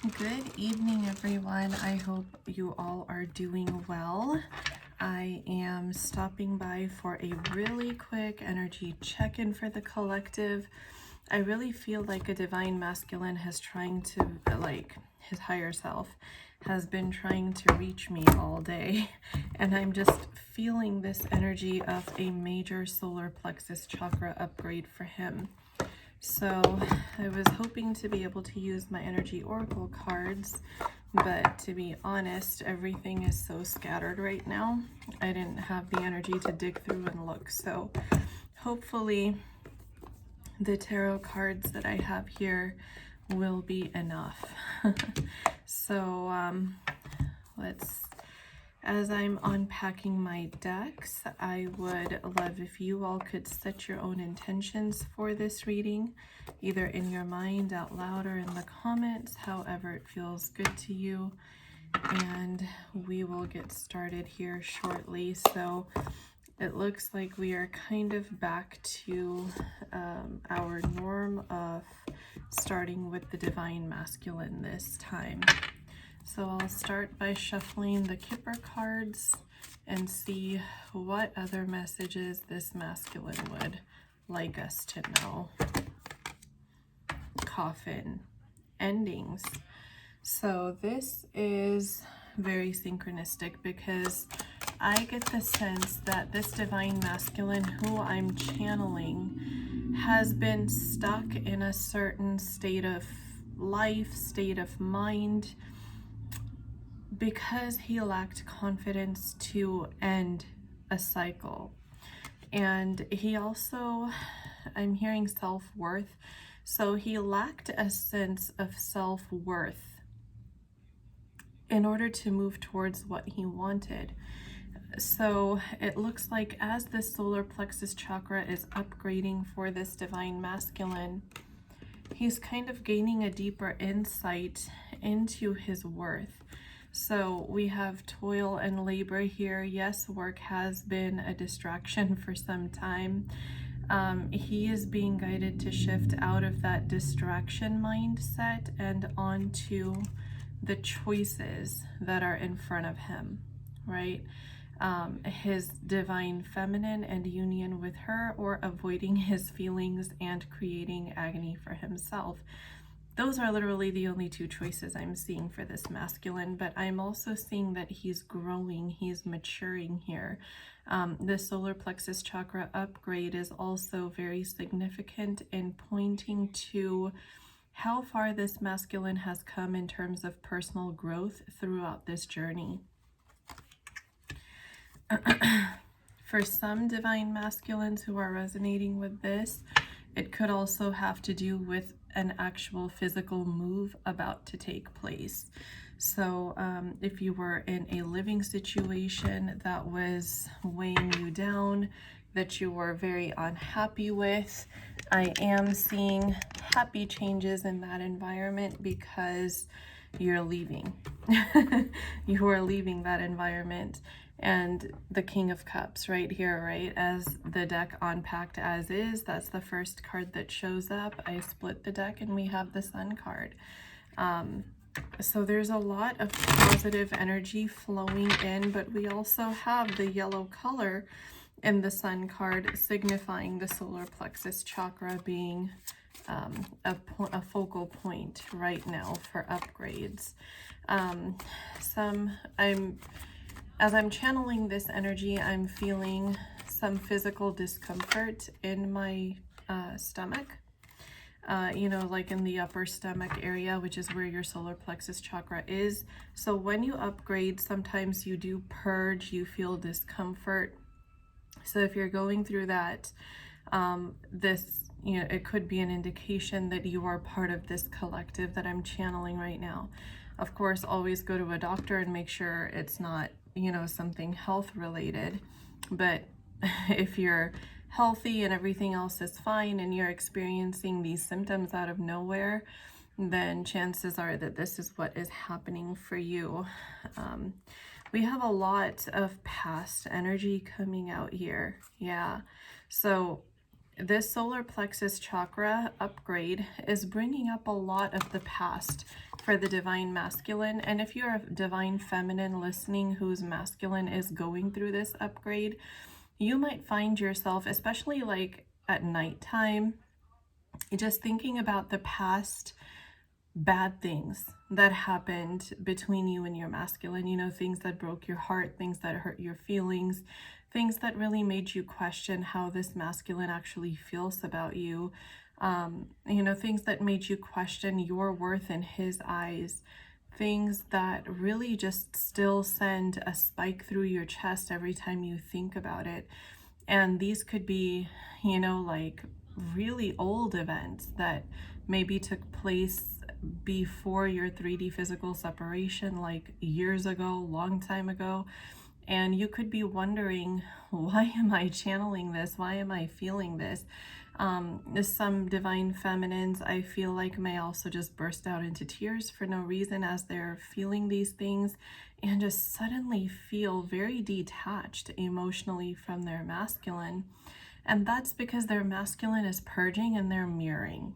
Good evening, everyone. I hope you all are doing well. I am stopping by for a really quick energy check-in for the collective. I really feel like a divine masculine has trying to, like, his higher self has been trying to reach me all day. And I'm just feeling this energy of a major solar plexus chakra upgrade for him. So I was hoping to be able to use my energy oracle cards, but to be honest, everything is so scattered right now. I didn't have the energy to dig through and look. So hopefully the tarot cards that I have here will be enough. So as I'm unpacking my decks, I would love if you all could set your own intentions for this reading, either in your mind, out loud, or in the comments, however it feels good to you. And we will get started here shortly. So it looks like we are kind of back to our norm of starting with the divine masculine this time. So I'll start by shuffling the Kipper cards and see what other messages this masculine would like us to know. Coffin, endings. So this is very synchronistic because I get the sense that this divine masculine who I'm channeling has been stuck in a certain state of life, state of mind, because he lacked confidence to end a cycle. And he also, I'm hearing self-worth. So he lacked a sense of self-worth in order to move towards what he wanted. So it looks like as this solar plexus chakra is upgrading for this divine masculine, he's kind of gaining a deeper insight into his worth. So we have toil and labor here. Yes, work has been a distraction for some time. He is being guided to shift out of that distraction mindset and onto the choices that are in front of him, right? His divine feminine and union with her, or avoiding his feelings and creating agony for himself. Those are literally the only two choices I'm seeing for this masculine, but I'm also seeing that he's growing, he's maturing here. The solar plexus chakra upgrade is also very significant in pointing to how far this masculine has come in terms of personal growth throughout this journey. For some divine masculines who are resonating with this, it could also have to do with an actual physical move about to take place. So if you were in a living situation that was weighing you down, that you were very unhappy with, I am seeing happy changes in that environment because you're leaving. You are leaving that environment. And the King of Cups right here, right? As the deck unpacked as is, that's the first card that shows up. I split the deck and we have the Sun card. So there's a lot of positive energy flowing in, but we also have the yellow color in the Sun card, signifying the solar plexus chakra being a focal point right now for upgrades. As I'm channeling this energy, I'm feeling some physical discomfort in my stomach, you know, like in the upper stomach area, which is where your solar plexus chakra is. So when you upgrade, sometimes you do purge, you feel discomfort. So if you're going through that, you know, it could be an indication that you are part of this collective that I'm channeling right now. Of course, always go to a doctor and make sure it's not, you know, something health related. But if you're healthy and everything else is fine and you're experiencing these symptoms out of nowhere, then chances are that this is what is happening for you. We have a lot of past energy coming out here. Yeah. So this solar plexus chakra upgrade is bringing up a lot of the past for the divine masculine. And if you're a divine feminine listening whose masculine is going through this upgrade, you might find yourself, especially like at nighttime, just thinking about the past bad things that happened between you and your masculine, things that broke your heart, things that hurt your feelings, things that really made you question how this masculine actually feels about you, things that made you question your worth in his eyes, things that really just still send a spike through your chest every time you think about it. And these could be, like really old events that maybe took place before your 3D physical separation, like years ago, long time ago. And you could be wondering, why am I channeling this? Why am I feeling this? Some divine feminines, I feel like, may also just burst out into tears for no reason as they're feeling these things and just suddenly feel very detached emotionally from their masculine. And that's because their masculine is purging and they're mirroring.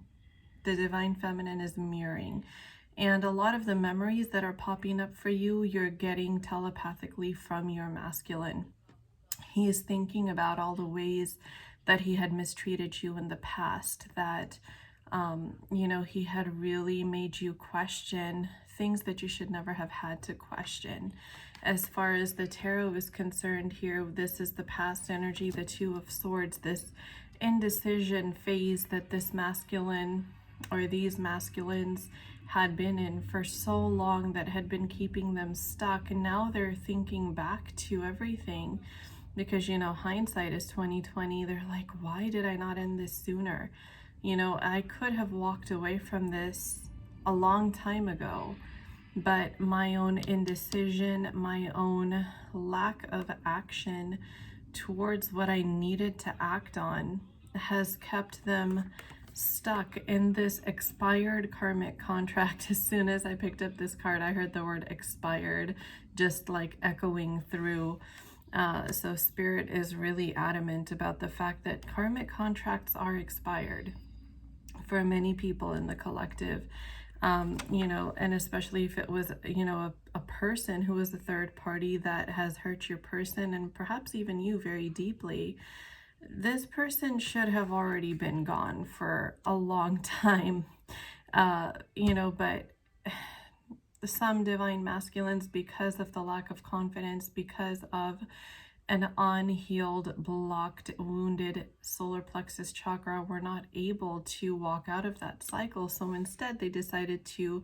The divine feminine is mirroring. And a lot of the memories that are popping up for you, you're getting telepathically from your masculine. He is thinking about all the ways that he had mistreated you in the past, that, he had really made you question things that you should never have had to question. As far as the tarot is concerned here, this is the past energy, the Two of Swords, this indecision phase that this masculine or these masculines had been in for so long, that had been keeping them stuck. And now they're thinking back to everything because, hindsight is 2020. They're like, why did I not end this sooner? I could have walked away from this a long time ago, but my own indecision, my own lack of action towards what I needed to act on has kept them stuck in this expired karmic contract. As soon as I picked up this card, I heard the word expired just like echoing through. So Spirit is really adamant about the fact that karmic contracts are expired for many people in the collective. And especially if it was, a person who was a third party that has hurt your person and perhaps even you very deeply. This person should have already been gone for a long time, but some divine masculines, because of the lack of confidence, because of an unhealed, blocked, wounded solar plexus chakra, were not able to walk out of that cycle. So instead they decided to,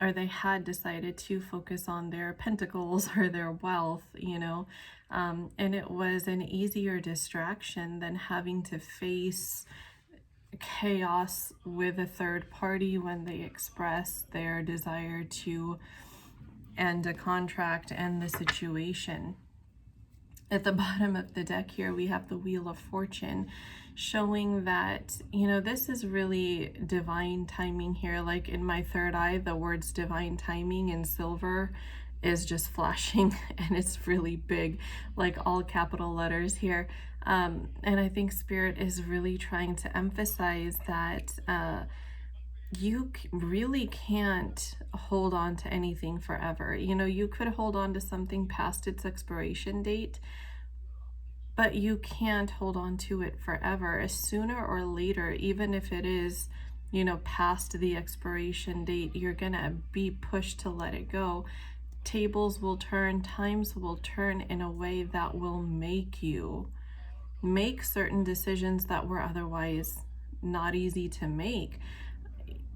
they had decided to focus on their pentacles or their wealth, and it was an easier distraction than having to face chaos with a third party when they express their desire to end a contract, end the situation. At the bottom of the deck here, we have the Wheel of Fortune, showing that, this is really divine timing here. Like in my third eye, the words divine timing in silver is just flashing, and it's really big, like all capital letters here. And I think Spirit is really trying to emphasize that you really can't hold on to anything forever. You could hold on to something past its expiration date, but you can't hold on to it forever. Sooner or later, even if it is, past the expiration date, you're gonna be pushed to let it go. Tables will turn, times will turn in a way that will make you make certain decisions that were otherwise not easy to make.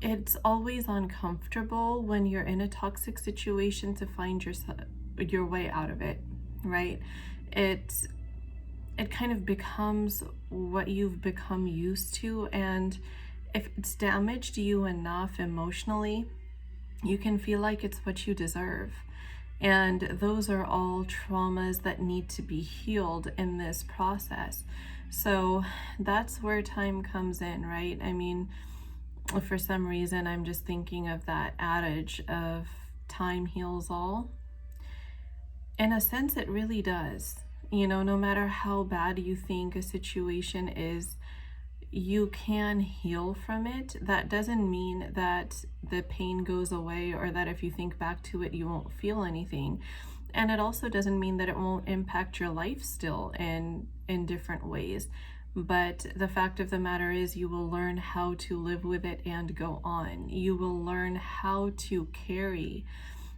It's always uncomfortable when you're in a toxic situation to find your way out of it, right? It kind of becomes what you've become used to, and if it's damaged you enough emotionally, you can feel like it's what you deserve. And those are all traumas that need to be healed in this process. So that's where time comes in, right? I mean, for some reason, I'm just thinking of that adage of time heals all. In a sense, it really does. No matter how bad you think a situation is, you can heal from it. That doesn't mean that the pain goes away, or that if you think back to it, you won't feel anything. And it also doesn't mean that it won't impact your life still in different ways. But the fact of the matter is, you will learn how to live with it and go on. You will learn how to carry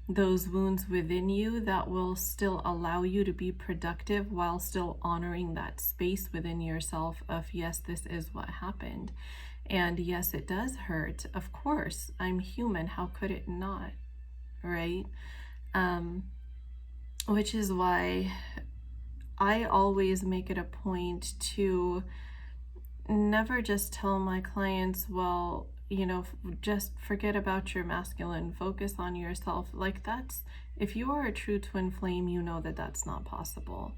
those wounds within you that will still allow you to be productive while still honoring that space within yourself of, yes, this is what happened. And yes, it does hurt. Of course, I'm human. How could it not? Right? Which is why I always make it a point to never just tell my clients, well, just forget about your masculine, focus on yourself. Like, that's, if you are a true twin flame, you know that that's not possible.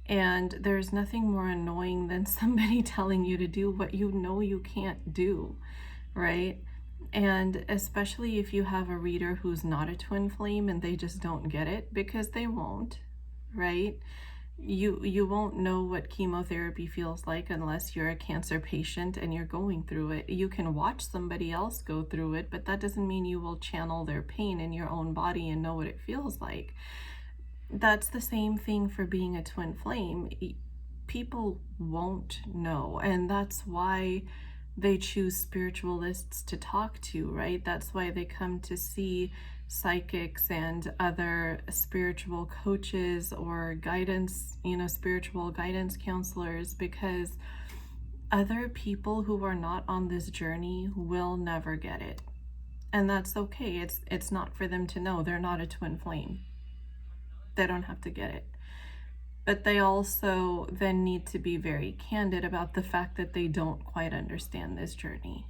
And there's nothing more annoying than somebody telling you to do what you know you can't do, right? And especially if you have a reader who's not a twin flame and they just don't get it, because they won't, right? You won't know what chemotherapy feels like unless you're a cancer patient and you're going through it. You can watch somebody else go through it, but that doesn't mean you will channel their pain in your own body and know what it feels like. That's the same thing for being a twin flame. People won't know, and that's why they choose spiritualists to talk to, right? That's why they come to see psychics and other spiritual coaches or guidance, spiritual guidance counselors, because other people who are not on this journey will never get it. And that's okay. It's not for them to know. They're not a twin flame. They don't have to get it. But they also then need to be very candid about the fact that they don't quite understand this journey.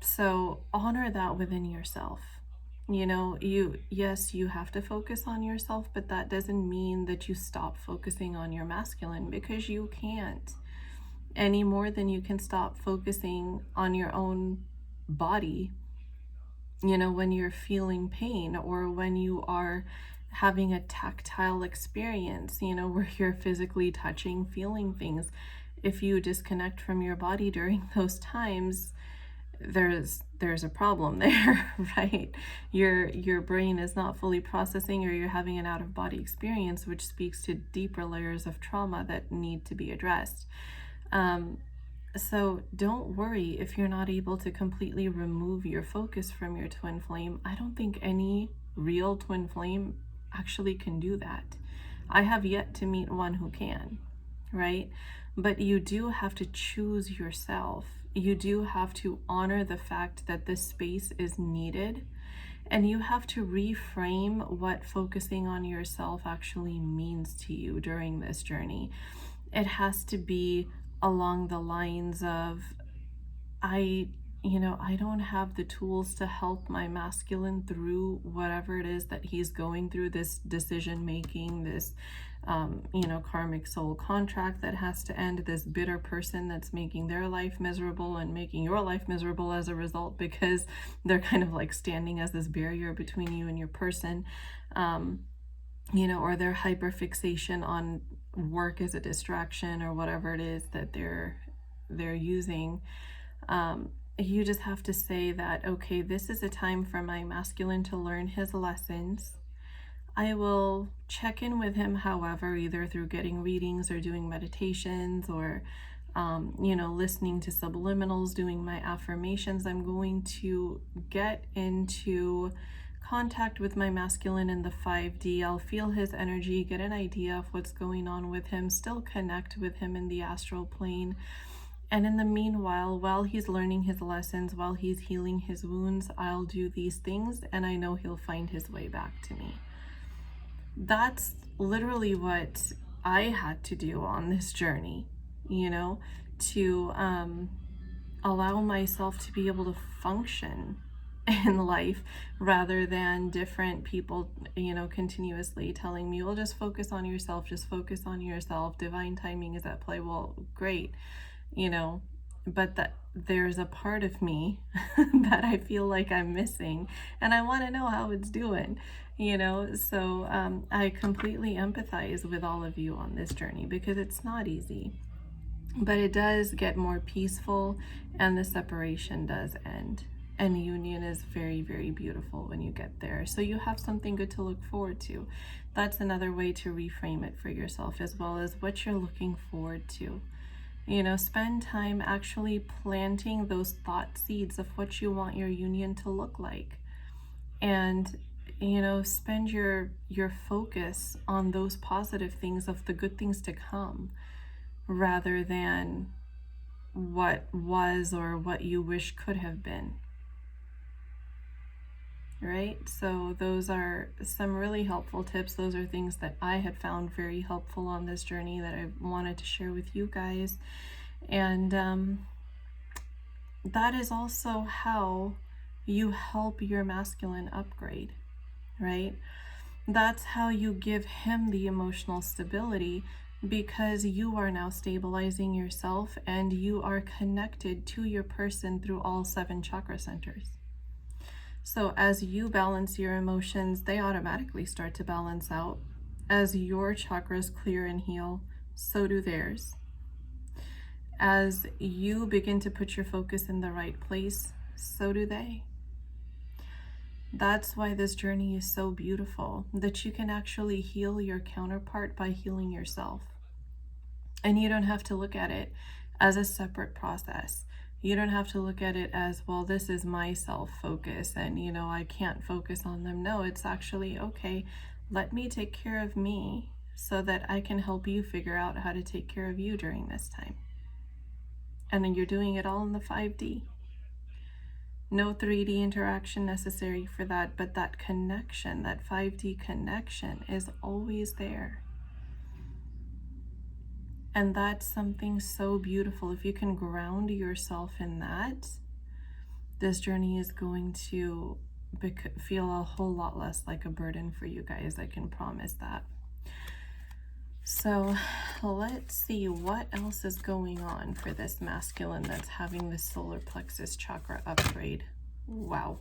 So honor that within yourself. Yes, you have to focus on yourself, but that doesn't mean that you stop focusing on your masculine, because you can't, any more than you can stop focusing on your own body. When you're feeling pain, or when you are having a tactile experience, where you're physically touching, feeling things. If you disconnect from your body during those times, there's a problem there, right? Your brain is not fully processing, or you're having an out-of-body experience, which speaks to deeper layers of trauma that need to be addressed. So don't worry if you're not able to completely remove your focus from your twin flame. I don't think any real twin flame actually can do that. I have yet to meet one who can, right? But you do have to choose yourself. You do have to honor the fact that this space is needed, and you have to reframe what focusing on yourself actually means to you during this journey. It has to be along the lines of, I don't have the tools to help my masculine through whatever it is that he's going through, this decision making, this karmic soul contract that has to end, this bitter person that's making their life miserable and making your life miserable as a result, because they're kind of like standing as this barrier between you and your person, or their hyperfixation on work as a distraction, or whatever it is that they're using. You just have to say that, okay, this is a time for my masculine to learn his lessons. I will check in with him, however, either through getting readings or doing meditations, or listening to subliminals, doing my affirmations. I'm going to get into contact with my masculine in the 5D. I'll feel his energy, get an idea of what's going on with him, still connect with him in the astral plane. And in the meanwhile, while he's learning his lessons, while he's healing his wounds, I'll do these things, and I know he'll find his way back to me. That's literally what I had to do on this journey, to allow myself to be able to function in life, rather than different people, continuously telling me, well, just focus on yourself, divine timing is at play. Well, great. but that there's a part of me that I feel like I'm missing, and I want to know how it's doing, you know? So I completely empathize with all of you on this journey because it's not easy, but it does get more peaceful and the separation does end. And union is very, very beautiful when you get there. So you have something good to look forward to. That's another way to reframe it for yourself, as well as what you're looking forward to. You know, spend time actually planting those thought seeds of what you want your union to look like. And, you know, spend your focus on those positive things of the good things to come, rather than what was or what you wish could have been. Right? So those are some really helpful tips. Those are things that I had found very helpful on this journey that I wanted to share with you guys. And that is also how you help your masculine upgrade, right? That's how you give him the emotional stability, because you are now stabilizing yourself and you are connected to your person through all 7 chakra centers. So as you balance your emotions, they automatically start to balance out. As your chakras clear and heal, so do theirs. As you begin to put your focus in the right place, so do they. That's why this journey is so beautiful, that you can actually heal your counterpart by healing yourself. And you don't have to look at it as a separate process. You don't have to look at it as, well, this is my self-focus and, you know, I can't focus on them. No, it's actually, okay, let me take care of me so that I can help you figure out how to take care of you during this time. And then you're doing it all in the 5D. No 3D interaction necessary for that, but that connection, that 5D connection is always there. And that's something so beautiful. If you can ground yourself in that, this journey is going to feel a whole lot less like a burden for you guys. I can promise that. So let's see what else is going on for this masculine that's having the solar plexus chakra upgrade. Wow.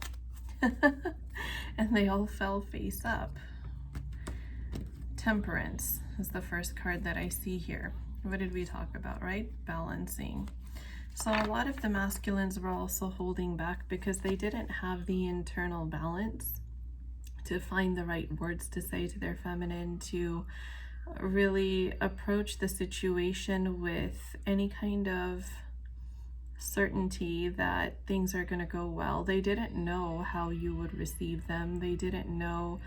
And they all fell face up. Temperance is the first card that I see here. What did we talk about, right? Balancing. So a lot of the masculines were also holding back because they didn't have the internal balance to find the right words to say to their feminine, to really approach the situation with any kind of certainty that things are going to go well. They didn't know how you would receive them. They didn't know,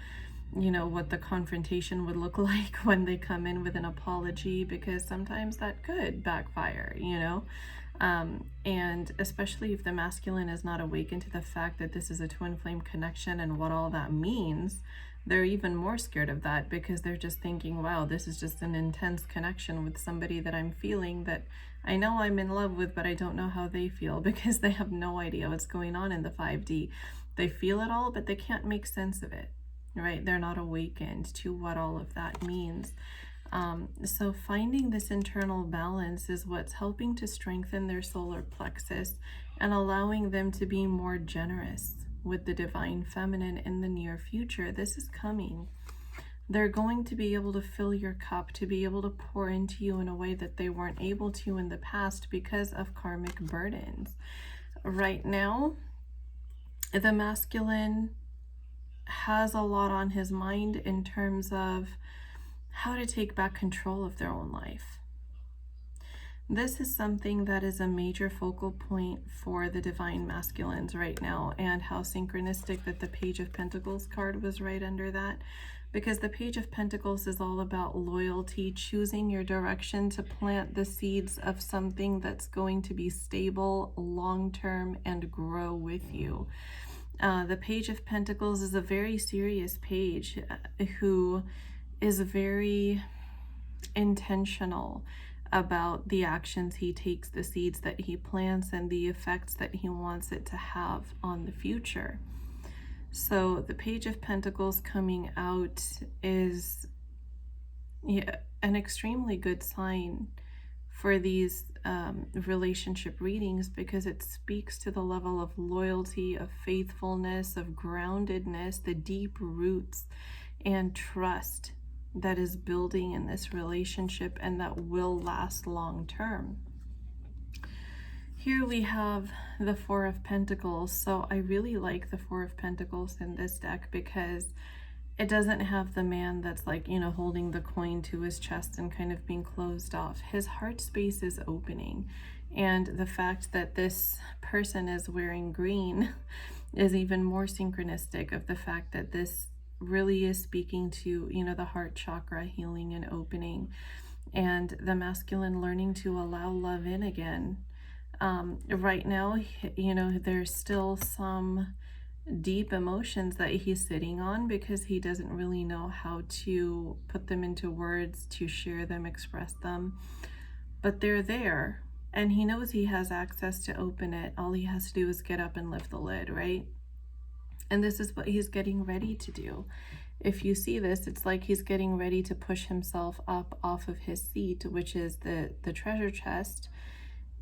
you know, what the confrontation would look like when they come in with an apology, because sometimes that could backfire, you know. And especially if the masculine is not awakened to the fact that this is a twin flame connection and what all that means, they're even more scared of that, because they're just thinking, wow, this is just an intense connection with somebody that I'm feeling, that I know I'm in love with, but I don't know how they feel, because they have no idea what's going on in the 5D. They feel it all, but they can't make sense of it, right? They're not awakened to what all of that means. So finding this internal balance is what's helping to strengthen their solar plexus and allowing them to be more generous with the divine feminine in the near future. This is coming. They're going to be able to fill your cup, to be able to pour into you in a way that they weren't able to in the past because of karmic burdens. Right now, the masculine has a lot on his mind in terms of how to take back control of their own life. This is something that is a major focal point for the divine masculines right now, and how synchronistic that the Page of Pentacles card was right under that, because the Page of Pentacles is all about loyalty, choosing your direction to plant the seeds of something that's going to be stable, long-term, and grow with you. The Page of Pentacles is a very serious page who is very intentional about the actions he takes, the seeds that he plants, and the effects that he wants it to have on the future. So the Page of Pentacles coming out is an extremely good sign for these relationship readings, because it speaks to the level of loyalty, of faithfulness, of groundedness, the deep roots and trust that is building in this relationship and that will last long term. Here we have the Four of Pentacles. So I really like the Four of Pentacles in this deck because it doesn't have the man that's like, you know, holding the coin to his chest and kind of being closed off. His heart space is opening. And the fact that this person is wearing green is even more synchronistic of the fact that this really is speaking to, you know, the heart chakra healing and opening, and the masculine learning to allow love in again. Right now, you know, there's still some deep emotions that he's sitting on because he doesn't really know how to put them into words, to share them, express them, but they're there, and he knows he has access to open it. All he has to do is get up and lift the lid, right? And this is what he's getting ready to do. If you see this, it's like he's getting ready to push himself up off of his seat, which is the treasure chest,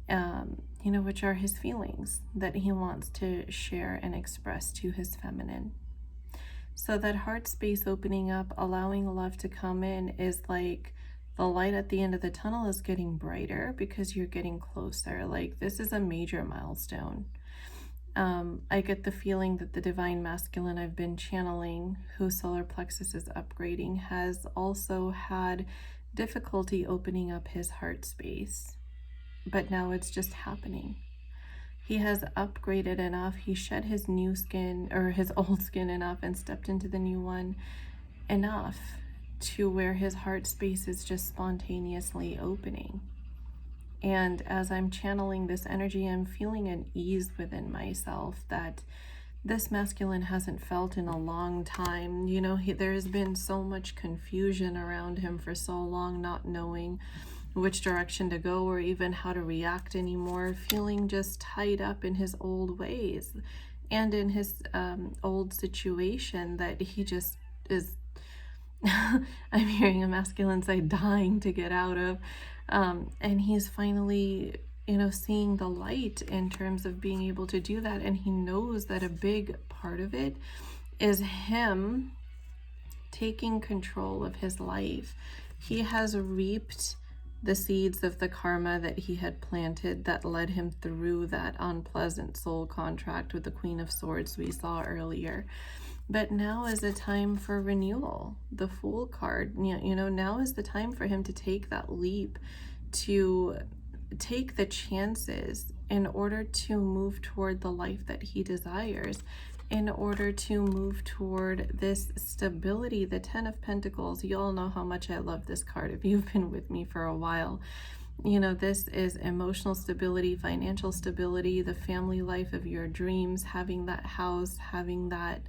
you know, which are his feelings that he wants to share and express to his feminine. So that heart space opening up, allowing love to come in, is like the light at the end of the tunnel is getting brighter because you're getting closer. Like, this is a major milestone. I get the feeling that the divine masculine I've been channeling, whose solar plexus is upgrading, has also had difficulty opening up his heart space. But now it's just happening. He has upgraded enough. He shed his new skin, or his old skin, enough and stepped into the new one enough to where his heart space is just spontaneously opening. And as I'm channeling this energy, I'm feeling an ease within myself that this masculine hasn't felt in a long time. You know, there has been so much confusion around him for so long, not knowing which direction to go or even how to react anymore, feeling just tied up in his old ways and in his old situation that he just is I'm hearing a masculine say dying to get out of, and he's finally, you know, seeing the light in terms of being able to do that. And he knows that a big part of it is him taking control of his life. He has reaped the seeds of the karma that he had planted that led him through that unpleasant soul contract with the Queen of Swords we saw earlier. But now is a time for renewal. The Fool card, you know, now is the time for him to take that leap, to take the chances in order to move toward the life that he desires, in order to move toward this stability. The Ten of Pentacles, you all know how much I love this card if you've been with me for a while. You know, this is emotional stability, financial stability, the family life of your dreams, having that house, having that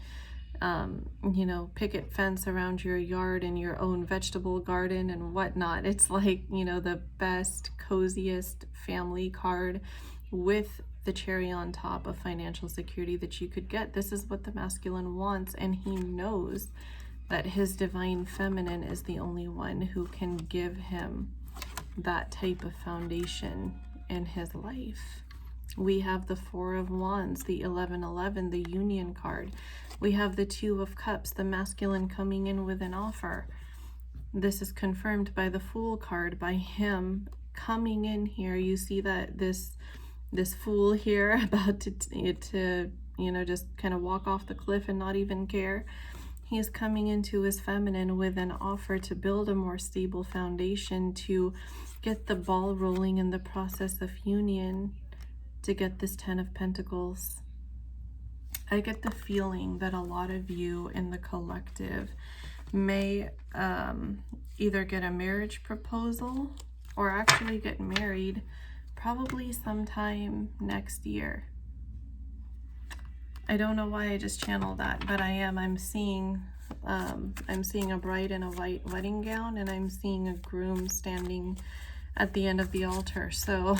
you know, picket fence around your yard and your own vegetable garden and whatnot. It's like, you know, the best, coziest family card with the cherry on top of financial security that you could get. This is what the masculine wants, and he knows that his divine feminine is the only one who can give him that type of foundation in his life. We have the Four of Wands, the 1111, the Union card. We have the Two of Cups, the masculine coming in with an offer. This is confirmed by the Fool card, by him coming in here. You see that this fool here about to you know, just kind of walk off the cliff and not even care. He's coming into his feminine with an offer to build a more stable foundation, to get the ball rolling in the process of union, to get this Ten of Pentacles. I get the feeling that a lot of you in the collective may either get a marriage proposal or actually get married probably sometime next year. I don't know why I just channeled that, but I'm seeing a bride in a white wedding gown, and I'm seeing a groom standing at the end of the altar. So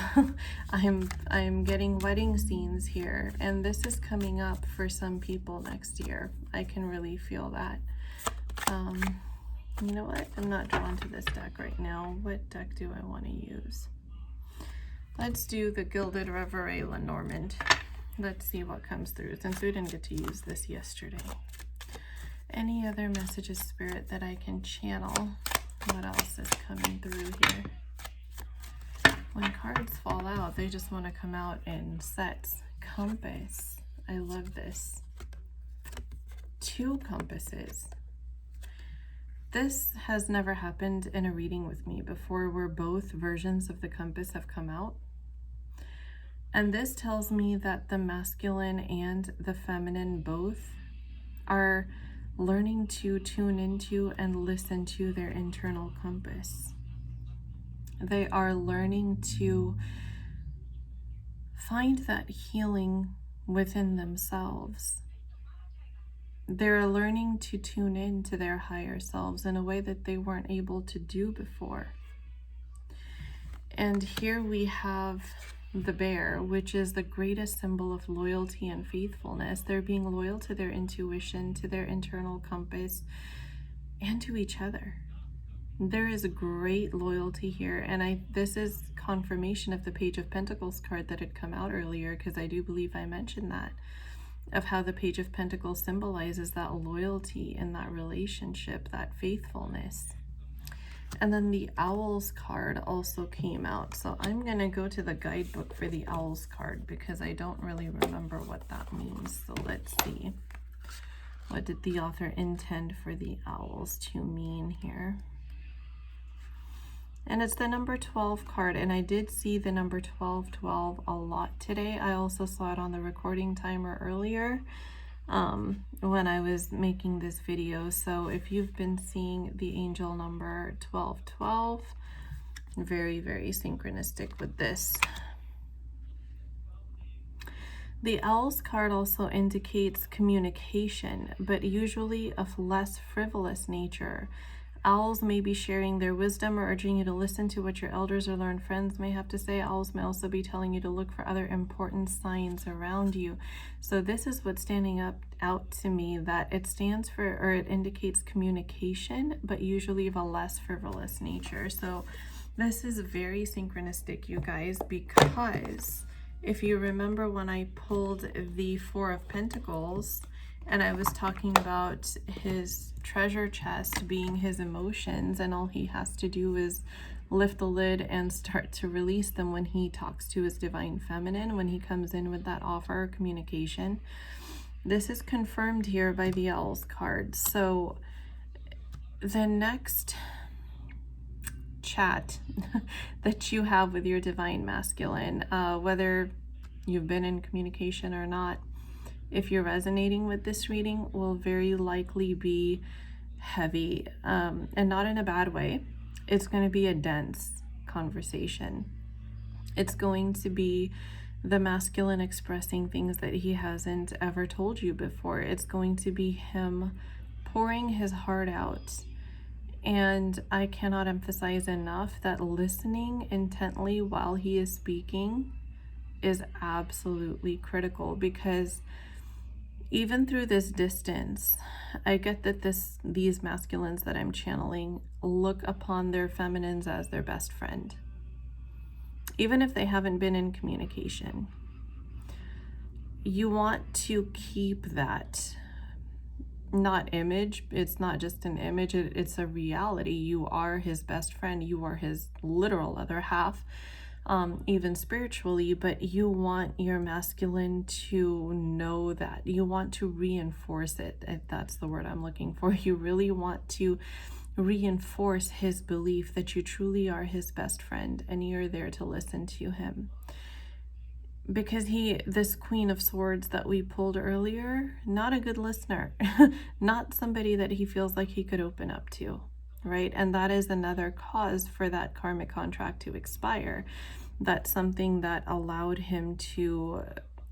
I'm getting wedding scenes here, and this is coming up for some people next year. I can really feel that. You know what? I'm not drawn to this deck right now. What deck do I want to use? Let's do the Gilded Reverie Lenormand. Let's see what comes through, since we didn't get to use this yesterday. Any other messages, Spirit, that I can channel? What else is coming through here? When cards fall out, they just want to come out in sets. Compass. I love this. 2 compasses. This has never happened in a reading with me before, where both versions of the compass have come out. And this tells me that the masculine and the feminine both are learning to tune into and listen to their internal compass. They are learning to find that healing within themselves. They're learning to tune in to their higher selves in a way that they weren't able to do before. And here we have the bear, which is the greatest symbol of loyalty and faithfulness. They're being loyal to their intuition, to their internal compass, and to each other. There is a great loyalty here, and this is confirmation of the Page of Pentacles card that had come out earlier, because I do believe I mentioned that, of how the Page of Pentacles symbolizes that loyalty in that relationship, that faithfulness. And then the Owls card also came out, so I'm going to go to the guidebook for the Owls card, because I don't really remember what that means. So let's see. What did the author intend for the owls to mean here? And it's the number 12 card, and I did see the number 1212 a lot today. I also saw it on the recording timer earlier when I was making this video. So if you've been seeing the angel number 1212, very, very synchronistic with this. The Owls card also indicates communication, but usually of less frivolous nature. Owls may be sharing their wisdom or urging you to listen to what your elders or learned friends may have to say. Owls may also be telling you to look for other important signs around you. So this is what's standing out to me, that it stands for, or it indicates communication, but usually of a less frivolous nature. So this is very synchronistic, you guys, because if you remember when I pulled the Four of Pentacles, and I was talking about his treasure chest being his emotions, and all he has to do is lift the lid and start to release them when he talks to his divine feminine, when he comes in with that offer of communication. This is confirmed here by the Owls card. So the next chat that you have with your divine masculine, whether you've been in communication or not, if you're resonating with this reading, will very likely be heavy, and not in a bad way. It's going to be a dense conversation. It's going to be the masculine expressing things that he hasn't ever told you before. It's going to be him pouring his heart out. And I cannot emphasize enough that listening intently while he is speaking is absolutely critical, because even through this distance, I get that these masculines that I'm channeling look upon their feminines as their best friend, even if they haven't been in communication. You want to keep that, not image, it's not just an image, it's a reality. You are his best friend, you are his literal other half, even spiritually, but you want your masculine to know that. You want to reinforce it, if that's the word I'm looking for. You really want to reinforce his belief that you truly are his best friend and you're there to listen to him. Because this Queen of Swords that we pulled earlier, not a good listener, not somebody that he feels like he could open up to, right? And that is another cause for that karmic contract to expire. That's something that allowed him to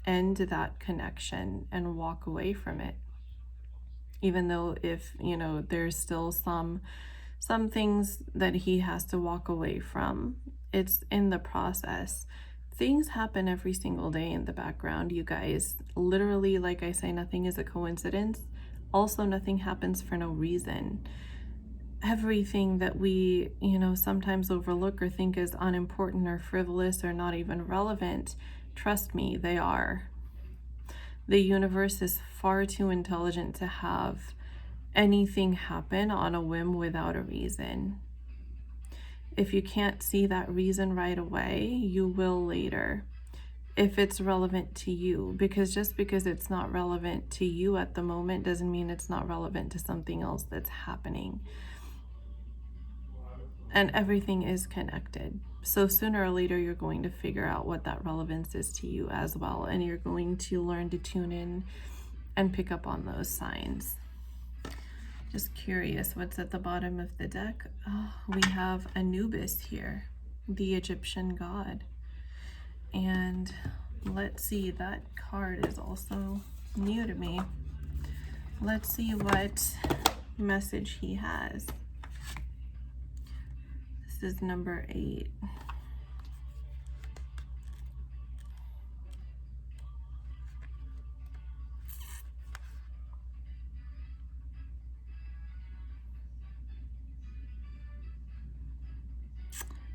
end that connection and walk away from it. Even though there's still some things that he has to walk away from, it's in the process. Things happen every single day in the background, you guys. Literally, like I say, nothing is a coincidence. Also, nothing happens for no reason. everything that we, sometimes overlook or think is unimportant or frivolous or not even relevant, trust me, they are. The universe is far too intelligent to have anything happen on a whim without a reason. If you can't see that reason right away, you will later, if it's relevant to you, because just because it's not relevant to you at the moment doesn't mean it's not relevant to something else that's happening. And everything is connected. So sooner or later, you're going to figure out what that relevance is to you as well. And you're going to learn to tune in and pick up on those signs. Just curious, what's at the bottom of the deck? Oh, we have Anubis here, the Egyptian god. And let's see, that card is also new to me. Let's see what message he has. This is number 8.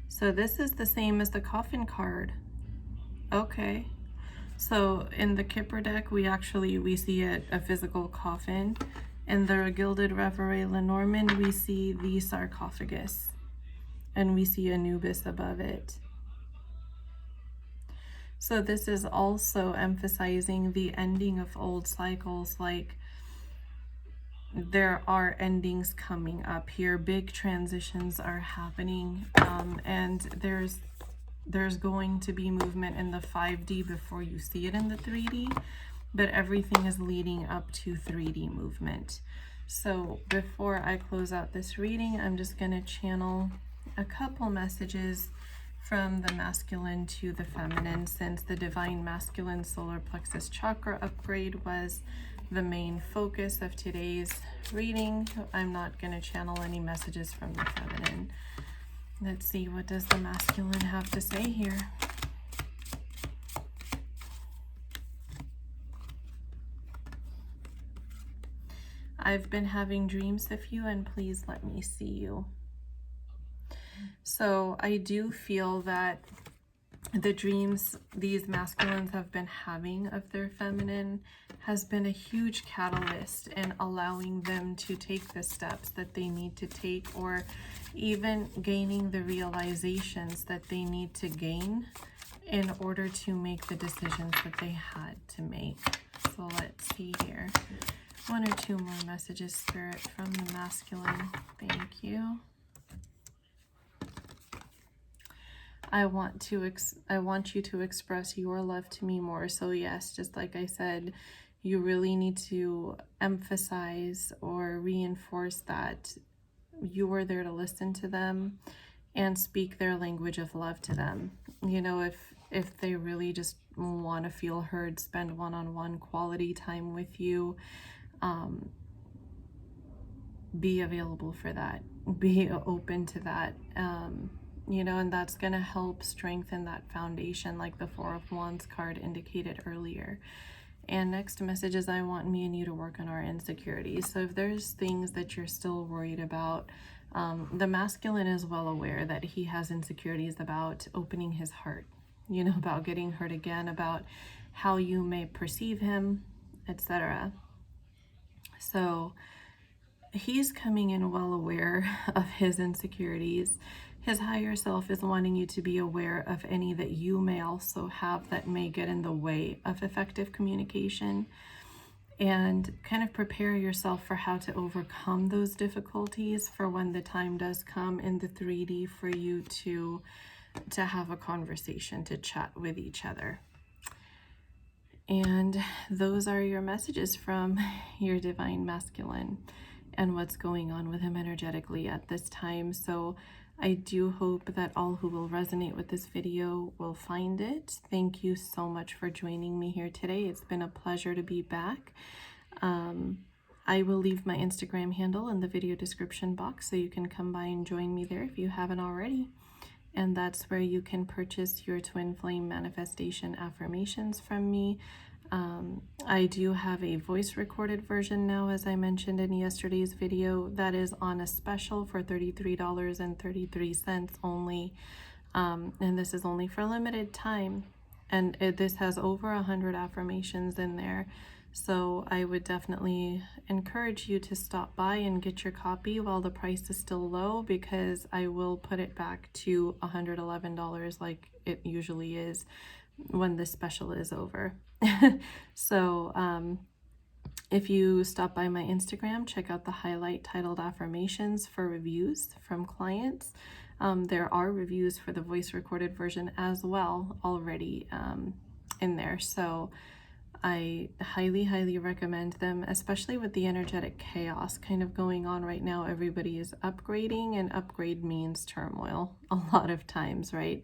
So this is the same as the coffin card. Okay. So in the Kipper deck, we see a physical coffin. In the Gilded Reverie Lenormand, we see the sarcophagus. And we see Anubis above it. So this is also emphasizing the ending of old cycles, like there are endings coming up here. Big transitions are happening, and there's going to be movement in the 5D before you see it in the 3D, but everything is leading up to 3D movement. So before I close out this reading, I'm just going to channel a couple messages from the masculine to the feminine, since the divine masculine solar plexus chakra upgrade was the main focus of today's reading. I'm not going to channel any messages from the feminine. Let's see, what does the masculine have to say here? I've been having dreams of you, and please let me see you. So I do feel that the dreams these masculines have been having of their feminine has been a huge catalyst in allowing them to take the steps that they need to take, or even gaining the realizations that they need to gain in order to make the decisions that they had to make. So let's see here. 1 or 2 more messages, Spirit, from the masculine. Thank you. I want you to express your love to me more. So yes, just like I said, you really need to emphasize or reinforce that you are there to listen to them and speak their language of love to them. If they really just want to feel heard, spend one-on-one quality time with you, be available for that, be open to that, and that's going to help strengthen that foundation, like the 4 of Wands card indicated earlier. And next message is, I want me and you to work on our insecurities. So if there's things that you're still worried about, the masculine is well aware that he has insecurities about opening his heart, about getting hurt again, about how you may perceive him, etc. So he's coming in well aware of his insecurities. His higher self is wanting you to be aware of any that you may also have that may get in the way of effective communication, and kind of prepare yourself for how to overcome those difficulties for when the time does come in the 3D for you to have a conversation, to chat with each other. And those are your messages from your divine masculine and what's going on with him energetically at this time. So I do hope that all who will resonate with this video will find it. Thank you so much for joining me here today. It's been a pleasure to be back. I will leave my Instagram handle in the video description box, so you can come by and join me there if you haven't already. And that's where you can purchase your twin flame manifestation affirmations from me. I do have a voice recorded version now, as I mentioned in yesterday's video, that is on a special for $33.33 only. And this is only for a limited time. And this has over 100 affirmations in there. So I would definitely encourage you to stop by and get your copy while the price is still low, because I will put it back to $111 like it usually is when this special is over. So if you stop by my Instagram, check out the highlight titled Affirmations for reviews from clients. There are reviews for the voice recorded version as well already in there. So I highly, highly recommend them, especially with the energetic chaos kind of going on right now. Everybody is upgrading, and upgrade means turmoil a lot of times, right?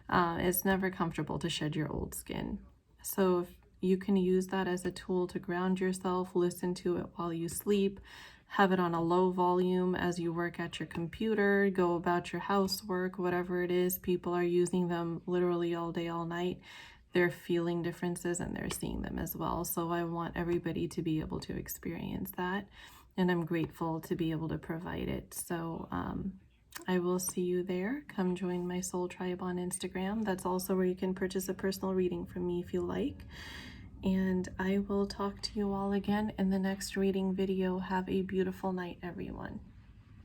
It's never comfortable to shed your old skin. So if you can use that as a tool to ground yourself, listen to it while you sleep, have it on a low volume as you work at your computer, go about your housework, whatever it is. People are using them literally all day, all night. They're feeling differences and they're seeing them as well. So I want everybody to be able to experience that. And I'm grateful to be able to provide it. So I will see you there. Come join my soul tribe on Instagram. That's also where you can purchase a personal reading from me if you like. And I will talk to you all again in the next reading video. Have a beautiful night, everyone.